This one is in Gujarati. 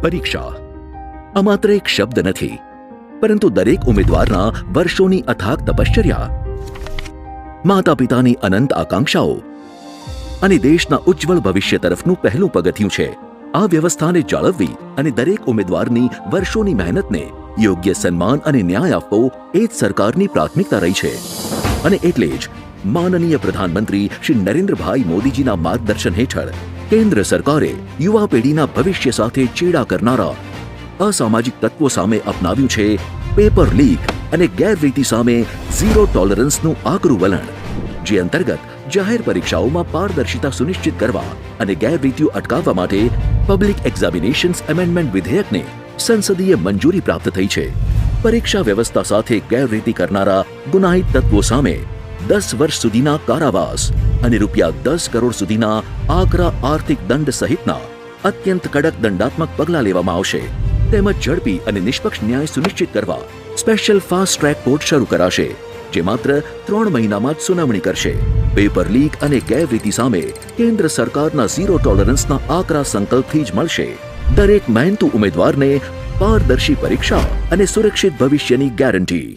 પરીક્ષા આ માત્ર એક શબ્દ નથી, પરંતુ દરેક ઉમેદવારના વર્ષોની અથાગ તપશ્ચર્યા, માતા પિતાની અનંત આકાંક્ષાઓ અને દેશના ઉજ્જવળ ભવિષ્ય તરફનું પહેલું પગથિયું છે. આ વ્યવસ્થાને જાળવવી અને દરેક ઉમેદવારની વર્ષોની મહેનતને યોગ્ય સન્માન અને ન્યાય આપવો એ જ સરકારની પ્રાથમિકતા રહી છે. અને એટલે જ માનનીય પ્રધાનમંત્રી શ્રી નરેન્દ્રભાઈ મોદીજીના માર્ગદર્શન હેઠળ કેન્દ્ર સરકારે યુવા પેઢીના ભવિષ્ય સાથે ચેડા કરનારા અસામાજિક તત્વો સામે અપનાવ્યું છે પેપર લીક અને ગેરરીતિ સામે ઝીરો ટોલરન્સનું આકરું વલણ, જે અંતર્ગત જાહેર પરીક્ષાઓમાં પારદર્શિતા સુનિશ્ચિત કરવા અને ગેરરીતિઓ અટકાવવા માટે પબ્લિક એક્ઝામિનેશન્સ એમેન્ડમેન્ટ વિધેયકને સંસદીય મંજૂરી પ્રાપ્ત થઈ છે. પરીક્ષા વ્યવસ્થા સાથે ગેરરીતિ કરનારા ગુનાહિત તત્વો સામે 10 વર્ષ સુધીના કારાવાસ અને ₹10 કરોડ સુધીના આકરા આર્થિક દંડ સહિતના અત્યંત કડક દંડાત્મક પગલાં લેવામાં આવશે. તેમજ ઝડપી અને નિષ્પક્ષ ન્યાય સુનિશ્ચિત કરવા સ્પેશિયલ ફાસ્ટ ટ્રેક કોર્ટ શરૂ કરાશે, જે માત્ર 3 મહિનામાં જ સુનાવણી કરશે. પેપર લીક અને ગેરરીતિ સામે કેન્દ્ર સરકારના ઝીરો ટોલરન્સના આકરા સંકલ્પથી જ મળશે દરેક મહેનતુ ઉમેદવારને પારદર્શી પરીક્ષા અને સુરક્ષિત ભવિષ્યની ગેરંટી.